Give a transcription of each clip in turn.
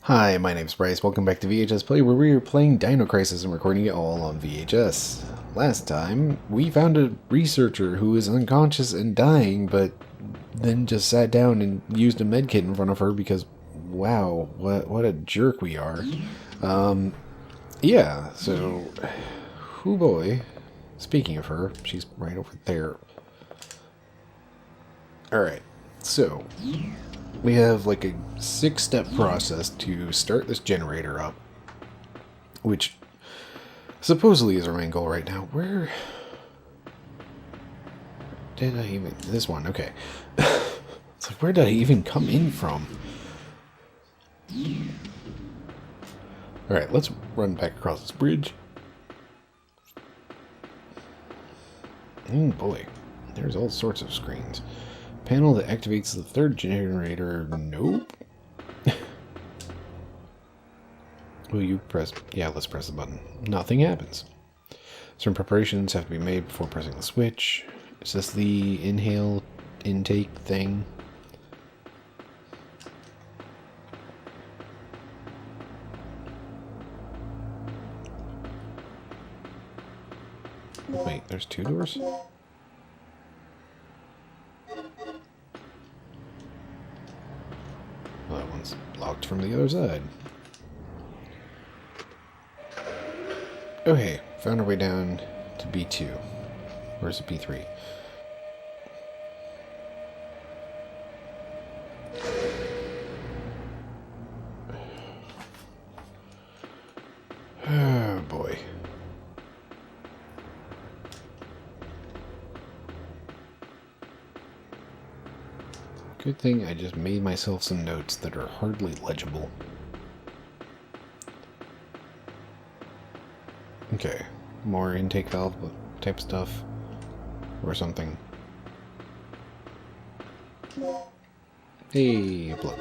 Hi, my name's Bryce. Welcome back to VHS Play, where we are playing Dino Crisis and recording it all on VHS. Last time, we found a researcher who was unconscious and dying, but then just sat down and used a medkit in front of her because, wow, what a jerk we are. Yeah, so, oh boy. Speaking of her, she's right over there. Alright, so we have like a 6-step process to start this generator up, which supposedly is our main goal right now. Where did I even... This one, okay. It's like, where did I even come in from? Alright, let's run back across this bridge. Oh boy, there's all sorts of screens. Panel that activates the third generator. Nope. Will you press... Yeah, let's press the button. Nothing happens. Certain preparations have to be made before pressing the switch. Is this the inhale intake thing? Wait, there's 2 doors? Well, that one's locked from the other side. Okay, found our way down to B2. Where's it B3? Oh boy. Good thing I just made myself some notes that are hardly legible. Okay, more intake valve type stuff or something. Hey, blood.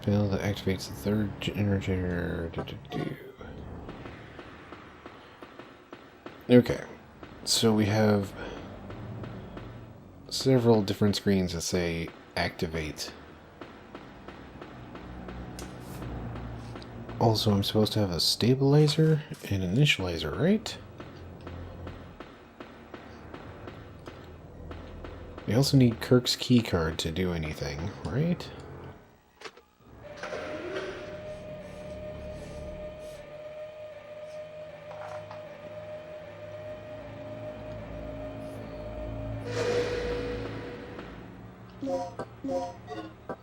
Panel that activates the third generator. Okay, so we have several different screens that say activate. Also, I'm supposed to have a stabilizer and initializer, right? We also need Kirk's keycard to do anything, right?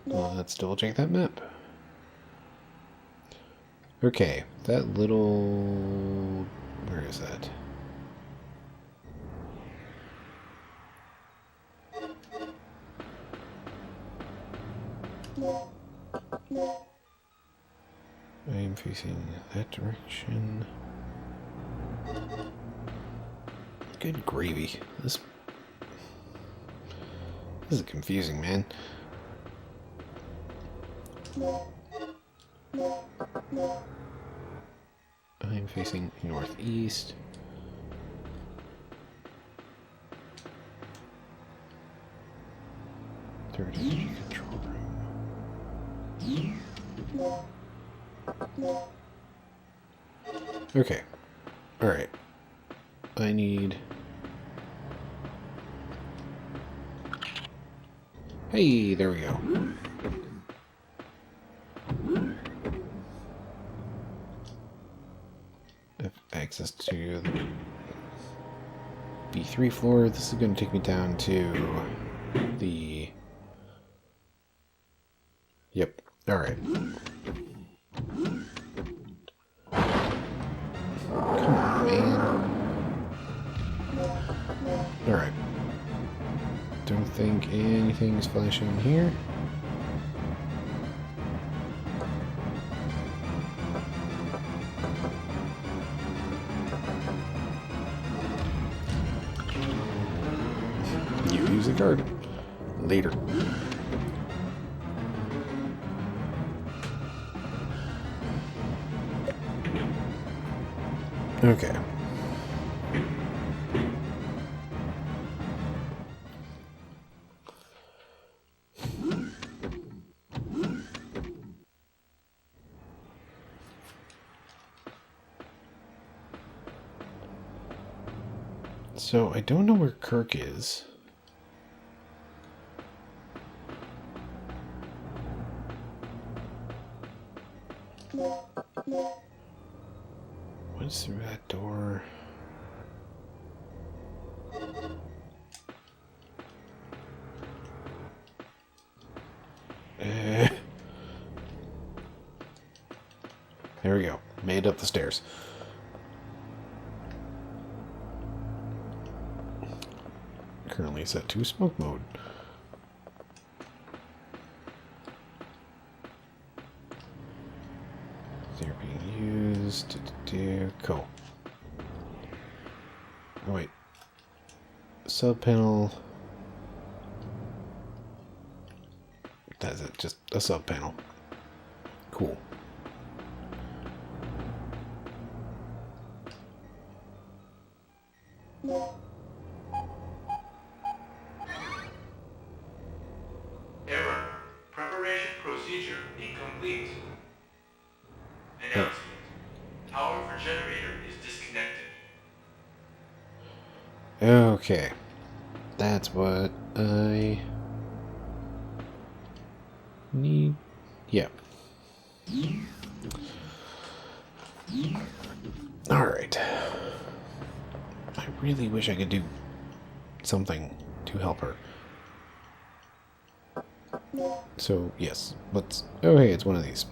Well, let's double check that map. Okay, that little... Where is that? I am facing that direction. Good gravy. This is confusing, man. I'm facing northeast. Third control room. Okay. Alright. I need... Hey, there we go. Access to the B3 floor. This is going to take me down to the... Yep. Alright. Come on, man. Alright. Don't think anything's flashing here. Use the card. Later. Okay. So I don't know where Kirk is. What's through that door? There we go. Made up the stairs. Currently set to smoke mode. They're being used. Cool. Oh, wait. Sub panel. That's it. Just a sub panel. Cool. Error. Preparation procedure incomplete. Announcement. Power for generator is disconnected. Okay. That's what I need. Yeah. Alright. I really wish I could do something to help her. So, yes. Let's... Oh, hey, it's one of these.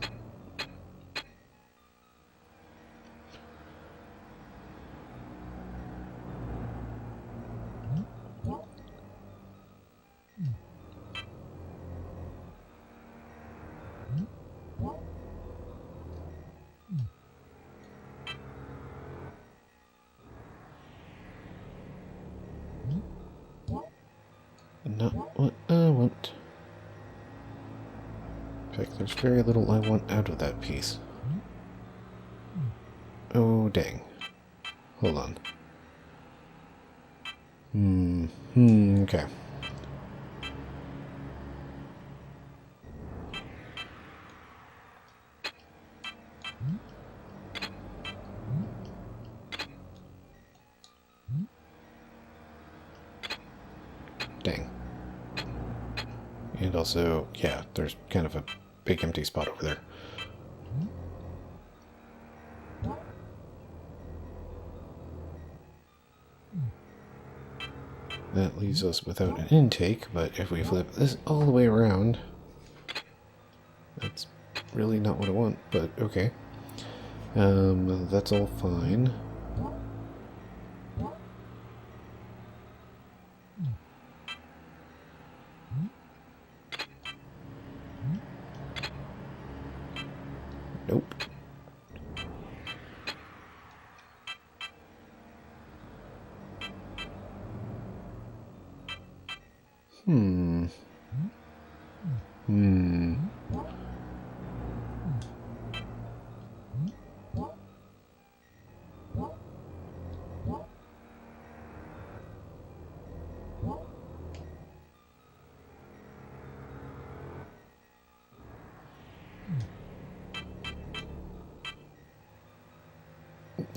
Not what I want. In fact, there's very little I want out of that piece. Oh, dang. Hold on. Okay. Dang. And also, yeah, there's kind of a big empty spot over there. That leaves us without an intake, but if we flip this all the way around, that's really not what I want, but okay. That's all fine. Nope.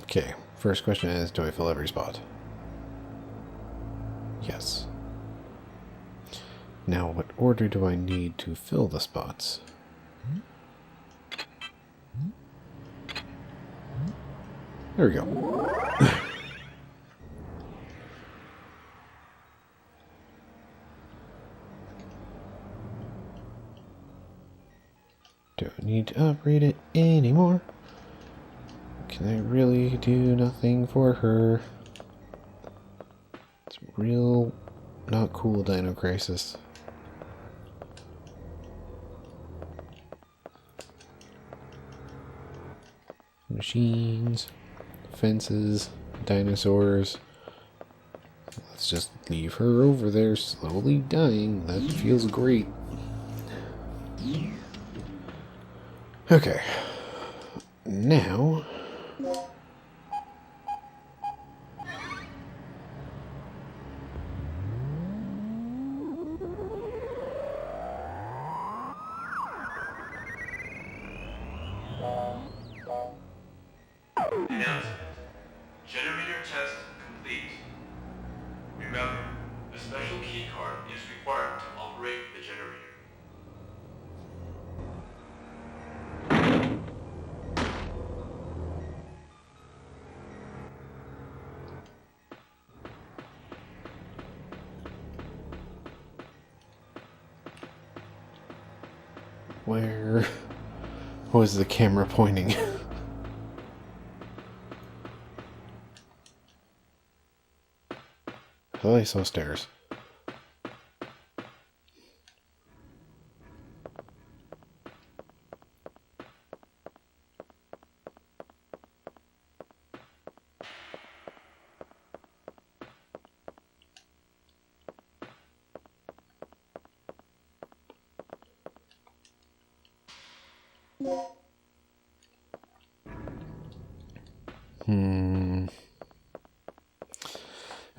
Okay, first question is, do I fill every spot? Yes. Now, what order do I need to fill the spots? There we go. Don't need to upgrade it anymore. Can I really do nothing for her? It's real not cool, Dino Crisis. Machines, fences, dinosaurs. Let's just leave her over there slowly dying. That feels great. Okay. Now... Announcement. Generator test complete. Where was the camera pointing? I thought I saw stairs.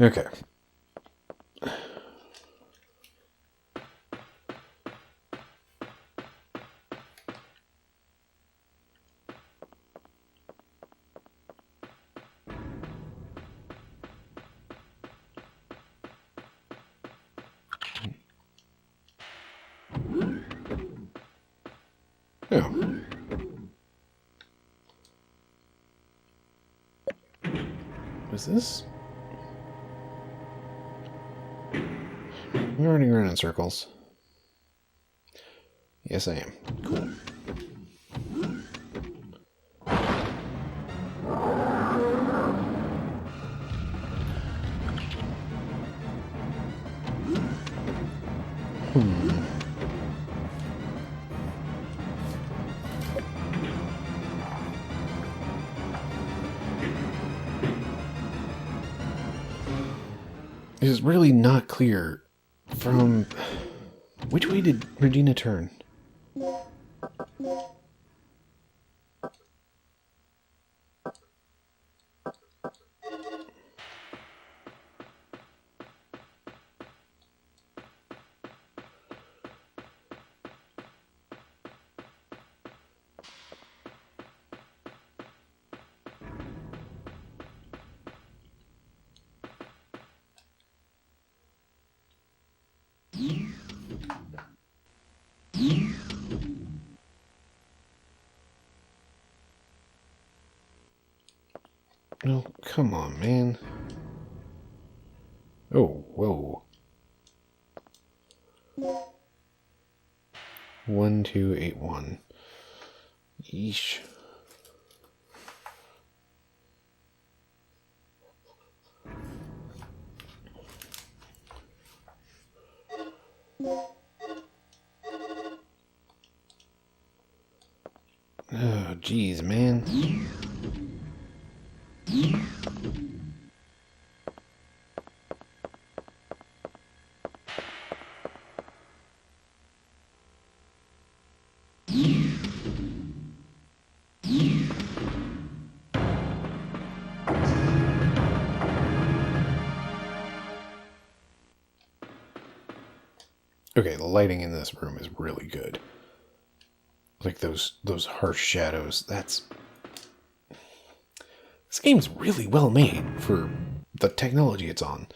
Okay. Oh. Was this? I'm running around in circles. Yes, I am. Cool. It's really not clear from which way did Regina turn? Oh, come on, man. Oh, whoa. 1281. Yeesh. Oh, geez, man. Okay, the lighting in this room is really good. Like those harsh shadows. This game's really well made for the technology it's on.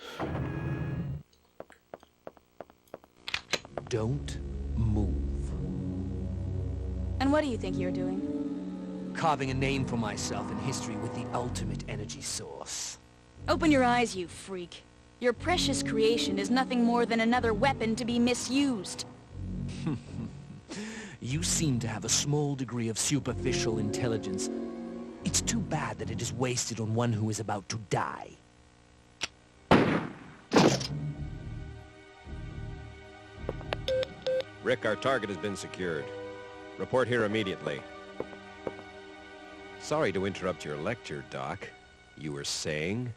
Don't move. And what do you think you're doing? Carving a name for myself in history with the ultimate energy source. Open your eyes, you freak. Your precious creation is nothing more than another weapon to be misused. You seem to have a small degree of superficial intelligence. It's too bad that it is wasted on one who is about to die. Rick, our target has been secured. Report here immediately. Sorry to interrupt your lecture, Doc. You were saying?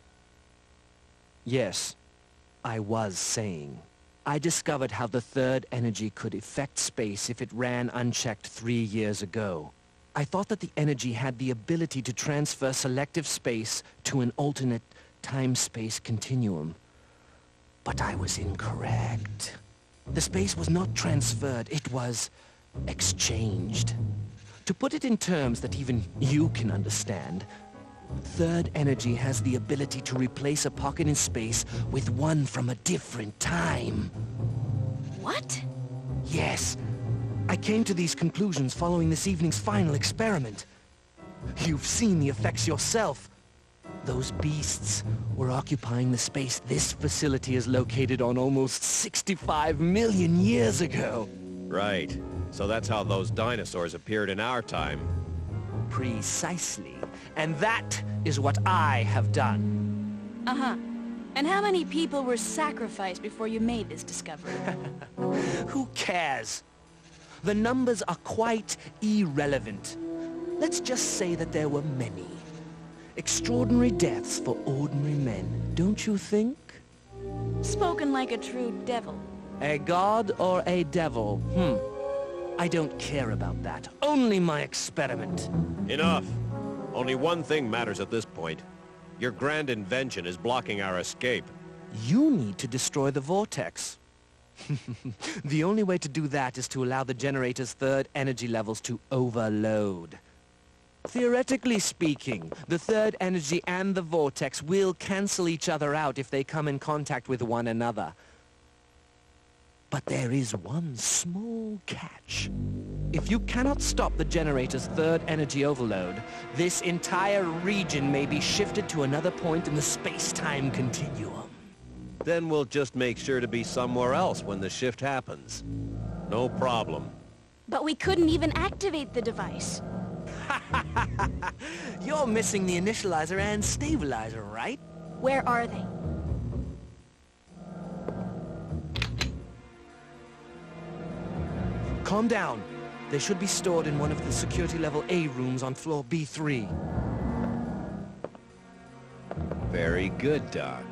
Yes, I was saying. I discovered how the third energy could affect space if it ran unchecked 3 years ago. I thought that the energy had the ability to transfer selective space to an alternate time-space continuum. But I was incorrect. The space was not transferred, it was exchanged. To put it in terms that even you can understand, third energy has the ability to replace a pocket in space with one from a different time. What? Yes. I came to these conclusions following this evening's final experiment. You've seen the effects yourself. Those beasts were occupying the space this facility is located on almost 65 million years ago. Right. So that's how those dinosaurs appeared in our time. Precisely. And that is what I have done. Uh-huh. And how many people were sacrificed before you made this discovery? Who cares? The numbers are quite irrelevant. Let's just say that there were many. Extraordinary deaths for ordinary men, don't you think? Spoken like a true devil. A god or a devil? I don't care about that. Only my experiment. Enough. Only one thing matters at this point. Your grand invention is blocking our escape. You need to destroy the vortex. The only way to do that is to allow the generator's third energy levels to overload. Theoretically speaking, the third energy and the vortex will cancel each other out if they come in contact with one another. But there is one small catch. If you cannot stop the generator's third energy overload, this entire region may be shifted to another point in the space-time continuum. Then we'll just make sure to be somewhere else when the shift happens. No problem. But we couldn't even activate the device. You're missing the initializer and stabilizer, right? Where are they? Calm down. They should be stored in one of the security level A rooms on floor B3. Very good, Doc.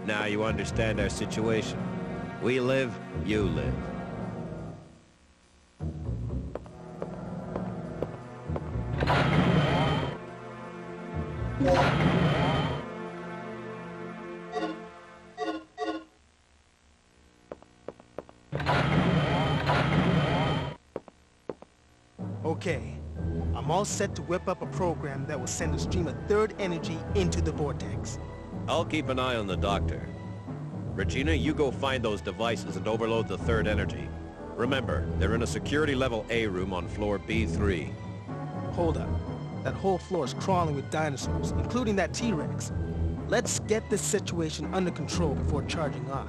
Now you understand our situation. We live, you live. Okay, I'm all set to whip up a program that will send a stream of third energy into the vortex. I'll keep an eye on the doctor. Regina, you go find those devices and overload the third energy. Remember, they're in a security level A room on floor B3. Hold up. That whole floor is crawling with dinosaurs, including that T-Rex. Let's get this situation under control before charging off.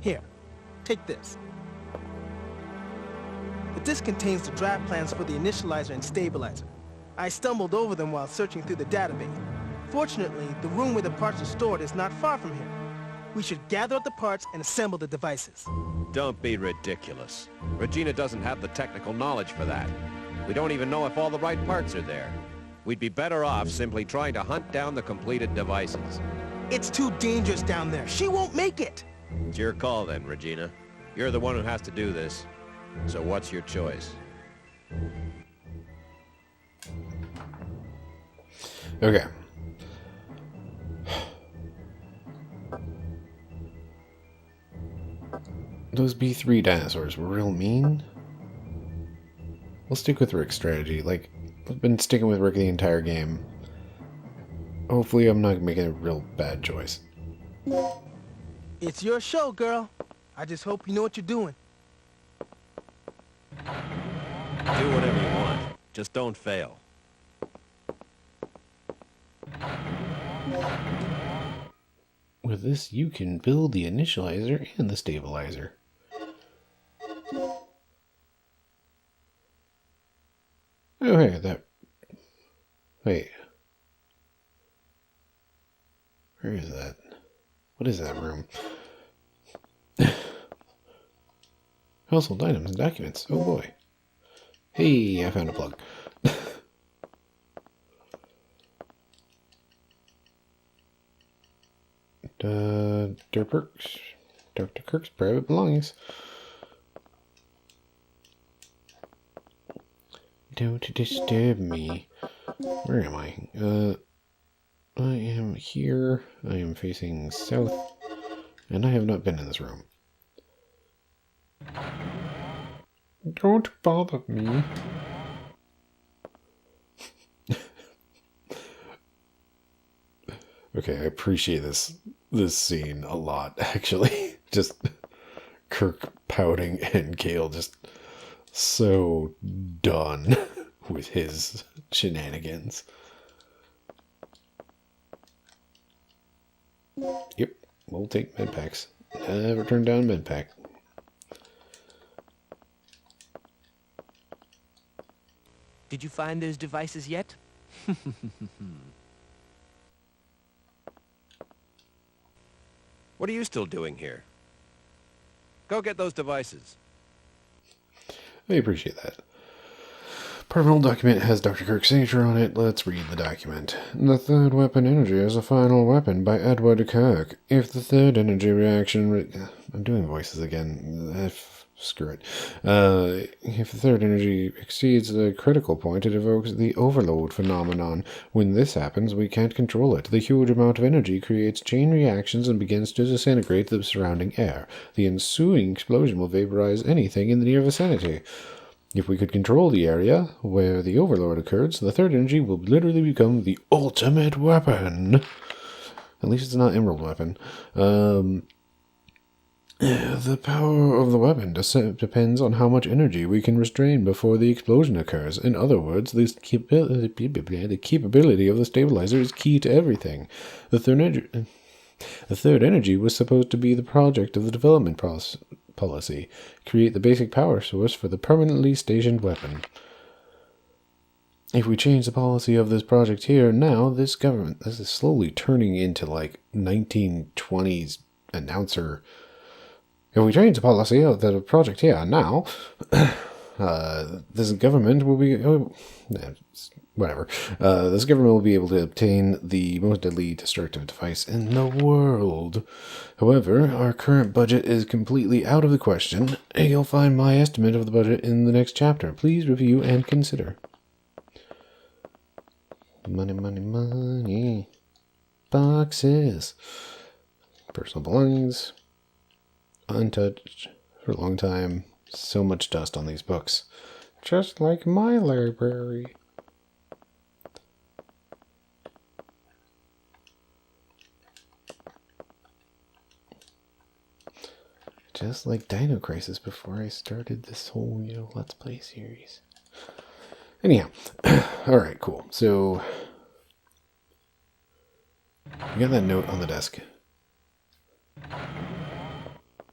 Here, take this. The disc contains the draft plans for the initializer and stabilizer. I stumbled over them while searching through the database. Fortunately, the room where the parts are stored is not far from here. We should gather up the parts and assemble the devices. Don't be ridiculous. Regina doesn't have the technical knowledge for that. We don't even know if all the right parts are there. We'd be better off simply trying to hunt down the completed devices. It's too dangerous down there. She won't make it. It's your call then, Regina. You're the one who has to do this. So what's your choice? Okay. Those B3 dinosaurs were real mean. We'll stick with Rick's strategy. Like, I've been sticking with Rick the entire game. Hopefully I'm not making a real bad choice. It's your show, girl. I just hope you know what you're doing. Do whatever you want. Just don't fail. With this, you can build the initializer and the stabilizer. Oh, hey, that... Wait. Where is that? What is that room? Household items and documents. Oh boy. Hey, I found a plug. Dr. Kirk's private belongings. Don't disturb me. Where am I? I am here. I am facing south. And I have not been in this room. Don't bother me. Okay, I appreciate this scene a lot, actually. Just Kirk pouting and Gale just so done with his shenanigans. Yep, we'll take medpacks. Never turn down medpack. Did you find those devices yet? What are you still doing here? Go get those devices. I appreciate that. Permanent document has Dr. Kirk's signature on it. Let's read the document. The third weapon energy is a final weapon by Edward Kirk. If the third energy reaction... I'm doing voices again. Screw it. If the third energy exceeds the critical point, it evokes the overload phenomenon. When this happens, we can't control it. The huge amount of energy creates chain reactions and begins to disintegrate the surrounding air. The ensuing explosion will vaporize anything in the near vicinity. If we could control the area where the overload occurs, the third energy will literally become the ultimate weapon. At least it's not Emerald Weapon. The power of the weapon depends on how much energy we can restrain before the explosion occurs. In other words, the capability of the stabilizer is key to everything. The third energy was supposed to be the project of the development policy. Create the basic power source for the permanently stationed weapon. If we change the policy of this project here now, this is slowly turning into like 1920s announcer. If we change the policy of the project here now, this government will be... whatever. This government will be able to obtain the most deadly destructive device in the world. However, our current budget is completely out of the question. You'll find my estimate of the budget in the next chapter. Please review and consider. Money, money, money. Boxes. Personal belongings. Untouched for a long time. So much dust on these books. Just like my library. Just like Dino Crisis before I started this whole, Let's Play series. Anyhow. Alright, cool. So, you got that note on the desk.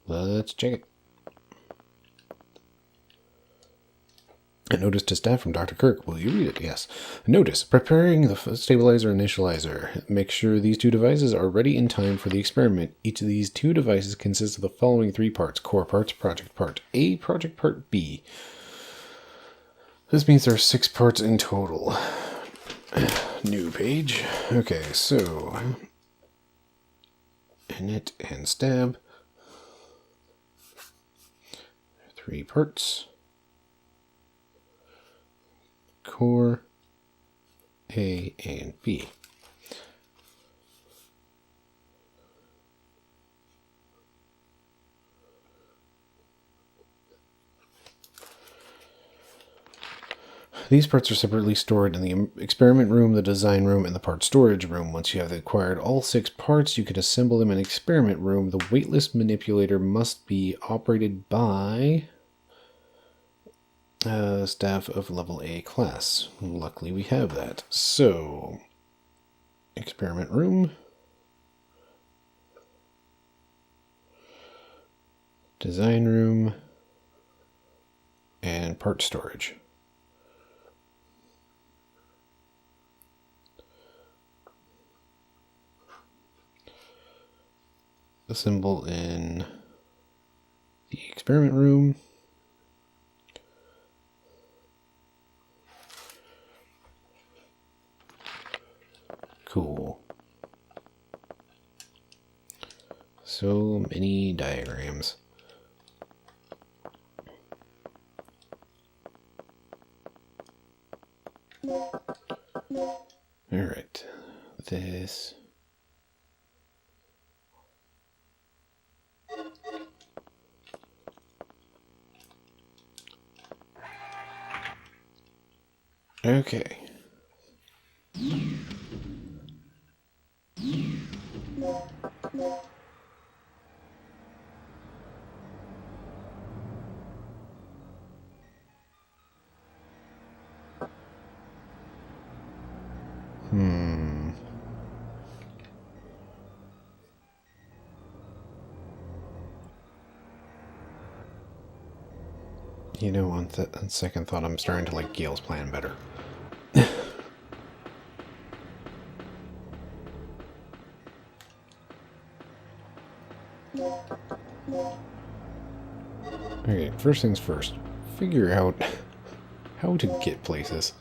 Let's check it. A notice to staff from Dr. Kirk. Will you read it? Yes. Notice. Preparing the stabilizer initializer. Make sure these two devices are ready in time for the experiment. Each of these two devices consists of the following three parts. Core parts, project part A, project part B. This means there are 6 parts in total. New page. Okay, so... init and stab. 3 parts. Core A and B. These parts are separately stored in the experiment room, the design room, and the part storage room. Once you have acquired all 6 parts, you can assemble them in the experiment room. The weightless manipulator must be operated by staff of level A class. Luckily we have that. So, experiment room, design room, and part storage. Assemble in the experiment room. Cool. So many diagrams. Alright. This. Okay. You know, on second thought, I'm starting to like Gale's plan better. Okay, first things first. Figure out how to get places.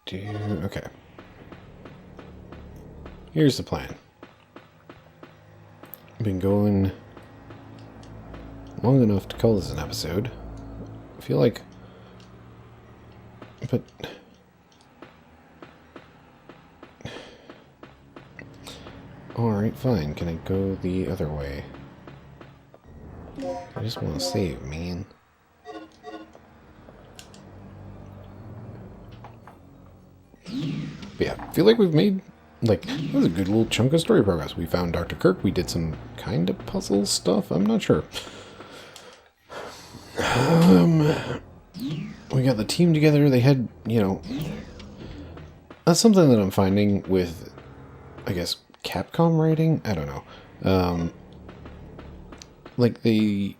Okay. Here's the plan. Been going long enough to call this an episode. I feel like... But... Alright, fine. Can I go the other way? I just want to save, man. But yeah, I feel like we've made, like, that was a good little chunk of story progress. We found Dr. Kirk, we did some kind of puzzle stuff, I'm not sure. We got the team together, they had, you know, that's something that I'm finding with, I guess, Capcom writing? I don't know. Like, they...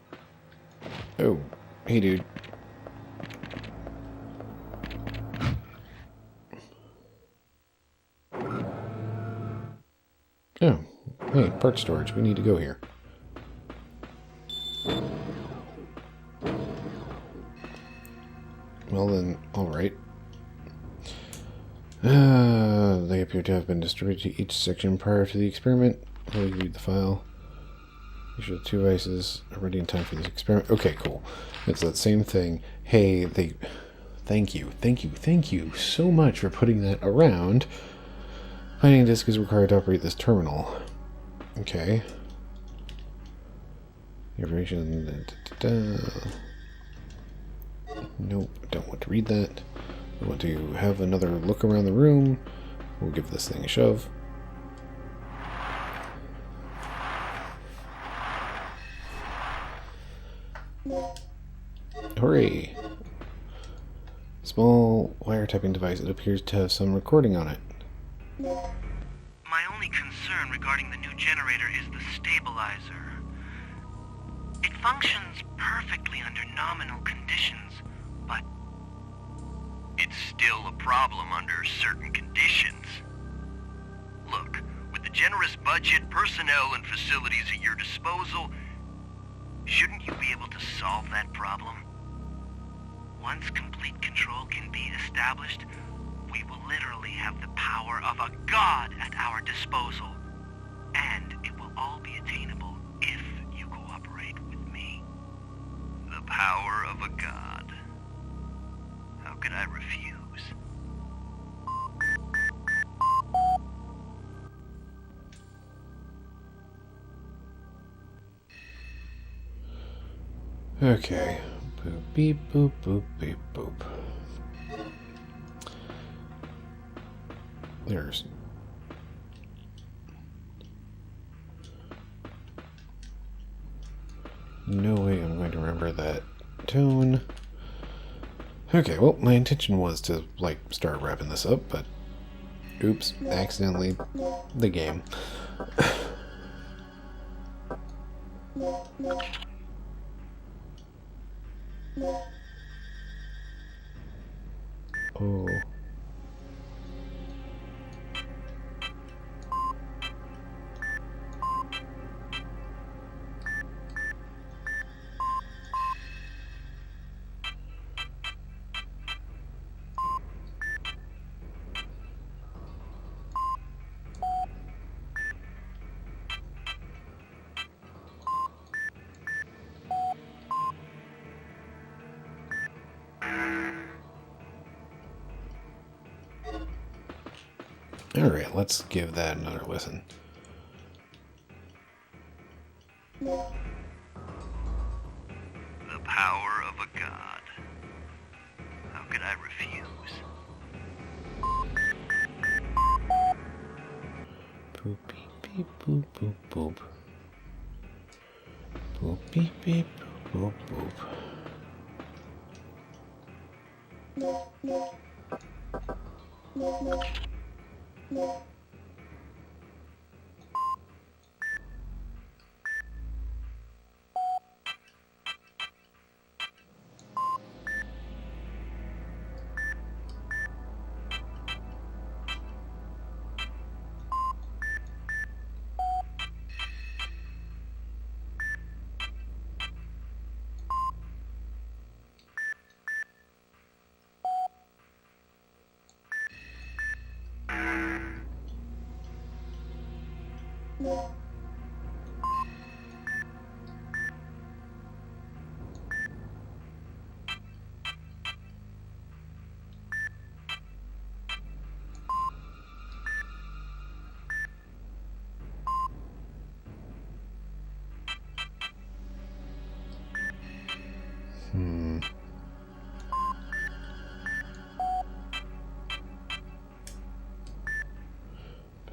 Oh, hey, dude. Oh, hey, part storage. We need to go here. Well then, alright. They appear to have been distributed to each section prior to the experiment. Let me read the file. These are the two devices ready in time for this experiment. Okay, cool. It's that same thing. Hey, they... Thank you so much for putting that around. Finding a disk is required to operate this terminal. Okay. Information. Nope, don't want to read that. I want to have another look around the room. We'll give this thing a shove. Hooray! Small wiretapping device. It appears to have some recording on it. My only concern regarding the new generator is the stabilizer. It functions perfectly under nominal conditions, but it's still a problem under certain conditions. Look, with the generous budget, personnel, and facilities at your disposal, shouldn't you be able to solve that problem? Once complete control can be established, we will literally have the power of a god at our disposal. And it will all be attainable if you cooperate with me. The power of a god. How could I refuse? Okay. Boop, beep, boop, boop, beep, boop. There's... no way I'm going to remember that tone. Okay, well, my intention was to, like, start wrapping this up, but... oops, accidentally... the game. Oh... Alright, let's give that another listen. a god. How could I refuse? Boop, beep, beep, boop, boop, boop. Boop, beep, beep, boop, boop, boop.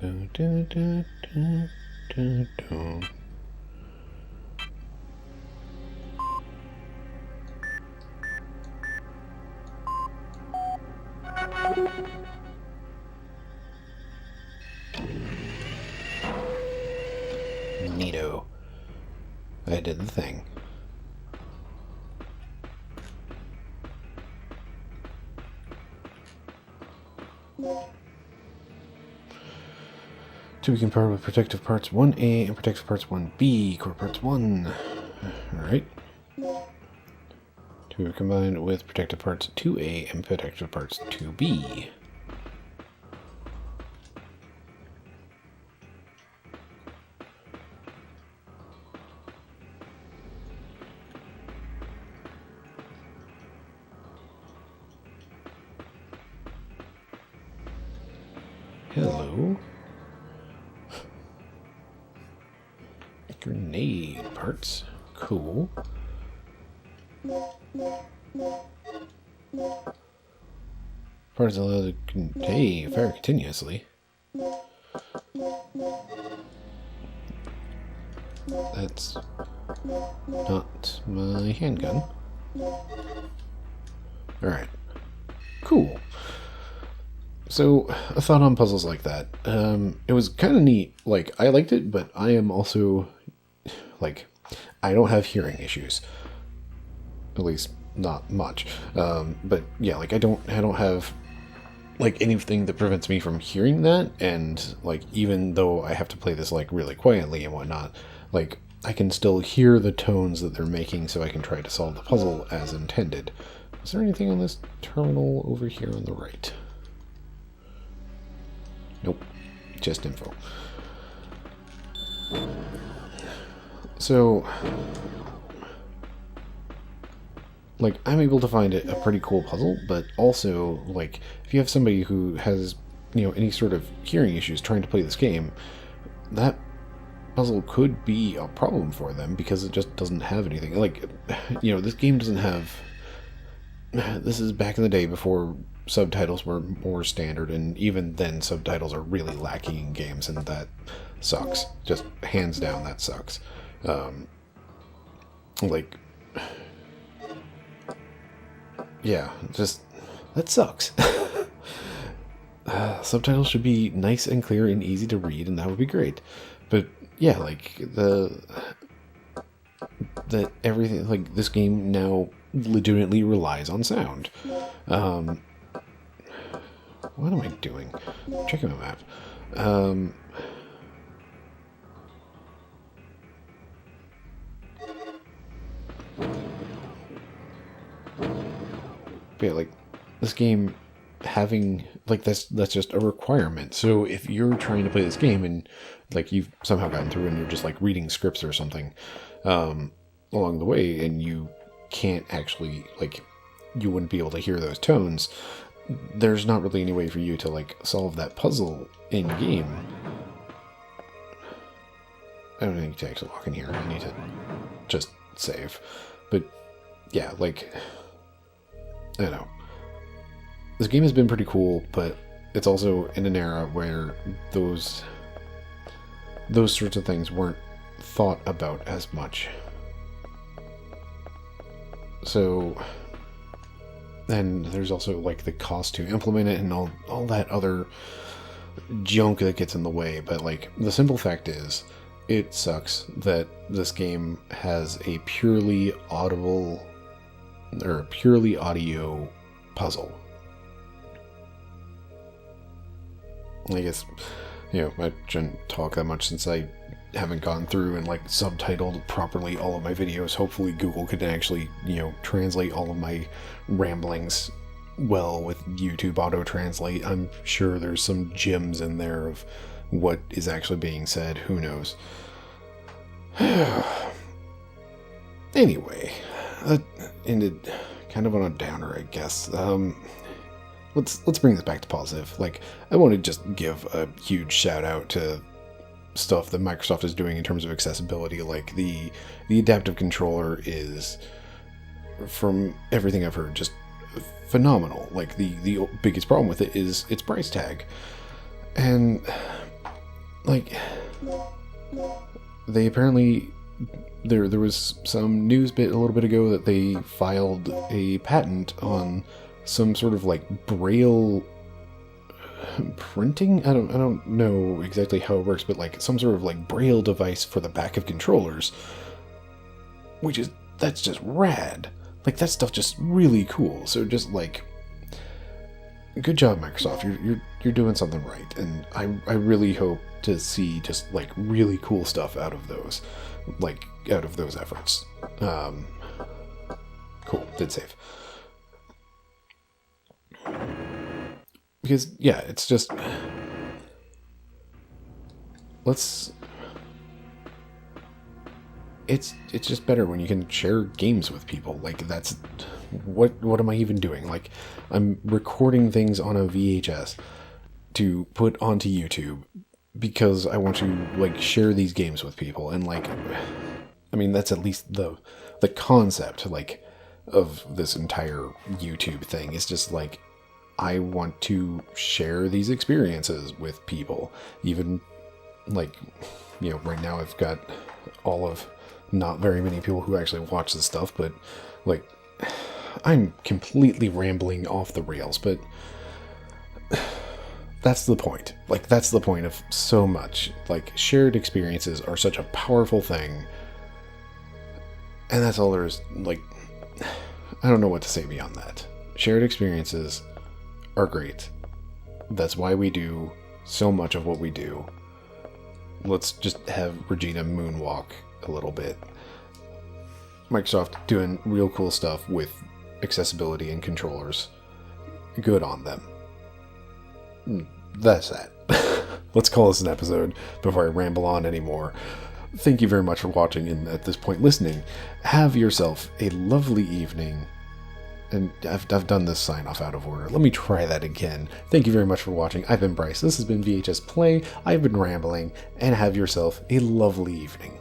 Do, do, do, do, do, do. Neato. I did the thing. To be compared with protective parts 1A and protective parts 1B, core parts 1. Alright. To be combined with protective parts 2A and protective parts 2B. Hello. Grenade parts. Cool. Parts allow the fire continuously. That's not my handgun. Alright. Cool. So, a thought on puzzles like that. It was kind of neat. Like, I liked it, but I am also, like, I don't have hearing issues. At least, not much. But, yeah, like, I don't have, like, anything that prevents me from hearing that, and, like, even though I have to play this, like, really quietly and whatnot, like, I can still hear the tones that they're making so I can try to solve the puzzle as intended. Is there anything on this terminal over here on the right? Nope, just info. So, like, I'm able to find it a pretty cool puzzle, but also, like, if you have somebody who has, you know, any sort of hearing issues trying to play this game, that puzzle could be a problem for them because it just doesn't have anything. Like, you know, this game doesn't have... This is back in the day before subtitles were more standard, and even then subtitles are really lacking in games, and that sucks. Just hands down, that sucks. Like, yeah, just, that sucks. Subtitles should be nice and clear and easy to read, and that would be great. But yeah, like, that everything, like, this game now legitimately relies on sound. What am I doing? Checking my map. But yeah, like, this game having, like, that's just a requirement. So if you're trying to play this game and, like, you've somehow gotten through and you're just, like, reading scripts or something along the way, and you can't actually, like, you wouldn't be able to hear those tones, there's not really any way for you to, like, solve that puzzle in game. I don't need to actually walk in here. I need to just save. But yeah, like, I don't know. This game has been pretty cool, but it's also in an era where those sorts of things weren't thought about as much. So, and there's also like the cost to implement it and all that other junk that gets in the way. But like, the simple fact is, it sucks that this game has a purely audible or purely audio puzzle. I guess, I shouldn't talk that much since I haven't gone through and like subtitled properly all of my videos. Hopefully Google can actually, translate all of my ramblings well with YouTube auto translate. I'm sure there's some gems in there of what is actually being said. Who knows? Anyway, that ended kind of on a downer, I guess. Let's bring this back to positive. Like, I want to just give a huge shout out to stuff that Microsoft is doing in terms of accessibility. Like the adaptive controller is, from everything I've heard, just phenomenal. Like the biggest problem with it is its price tag, and like they apparently there was some news bit a little bit ago that they filed a patent on some sort of like braille printing. I don't know exactly how it works, but like some sort of like braille device for the back of controllers, that's just rad. Like, that stuff just really cool. So just like, good job, Microsoft. You're doing something right, and I really hope to see just like really cool stuff out of those efforts. Cool, did save. Because, yeah, it's just... It's just better when you can share games with people. Like, that's... What am I even doing? Like, I'm recording things on a VHS to put onto YouTube because I want to, like, share these games with people. And, like... I mean, that's at least the concept, like, of this entire YouTube thing. It's just, like... I want to share these experiences with people. Even, like, right now I've got all of not very many people who actually watch this stuff, but, like, I'm completely rambling off the rails, but that's the point. Like, that's the point of so much. Like, shared experiences are such a powerful thing, and that's all there is. Like, I don't know what to say beyond that. Shared experiences are great. That's why we do so much of what we do. Let's just have Regina moonwalk a little bit. Microsoft doing real cool stuff with accessibility and controllers. Good on them. That's that. Let's call this an episode before I ramble on anymore. Thank you very much for watching and at this point listening. Have yourself a lovely evening. And I've done this sign-off out of order. Let me try that again. Thank you very much for watching. I've been Bryce. This has been VHS Play. I've been rambling. And have yourself a lovely evening.